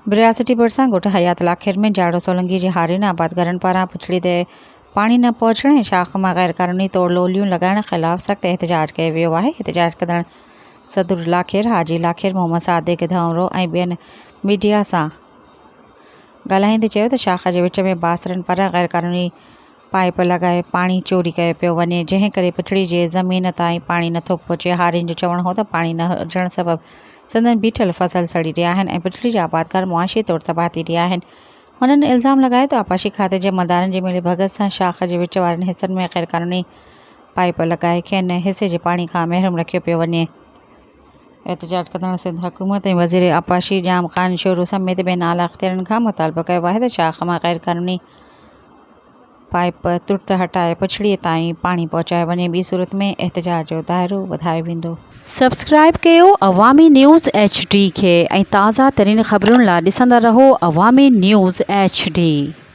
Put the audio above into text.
82% गोट हयात लाखेर में जाड़ो सोलंगी जी हारिन आबादगारन पारा पिछड़ी दे पानी न पहुंचने शाख में गैर कानूनी तोड़ लोलियों लगाने खिलाफ सख्त एहतजाज कयो वियो आहे। एहतजाज कंदड़ सदुर लाखेर, हाजी लाखेर, मोहम्मद सादिक धौरो ऐं ॿियनि मीडिया सां ॻाल्हाईंदे चयो त शाख जे विच में बासरनि पारां गैर कानूनी पाइप लॻाए पाणी चोरी कयो पियो वञे, जंहिं करे पिछड़ी जे ज़मीन ताईं पाणी नथो पहुचे। हारिन जो चवणु हो त पाणी न हुजण सबबि संदन बीठल फसल सड़ी रहिया आहिनि ऐं पिछड़ी जा आबादकार मुआशी तौर तबाह थी रहिया आहिनि। हुननि इल्ज़ाम लॻायो त आपाशी खाते जे मदारनि जी मिली भगत सां शाख जे विच वारनि हिसनि में गैर कानूनी पाइप लॻाए खेनि हिसे जे पाणी खां महरूम रखियो पियो वञे। एहतजाज कंदड़ सिंध हुकूमत ऐं वज़ीर आपाशी जाम ख़ान शोरू समेत ॿियनि आला अख़्तियारनि खां मुतालबो कयो आहे त शाख मां गैर कानूनी पाइप तुर्त हटाए पिछड़ीअ ताईं पाणी पहुचाए वञे। ॿी सूरत में एहतजाज जो दाइरो वधायो वेंदो। सब्सक्राइब कयो अवामी न्यूज़ HD खे ऐं ताज़ा तरीन ख़बरुनि लाइ ॾिसंदा रहो अवामी न्यूज़ HD।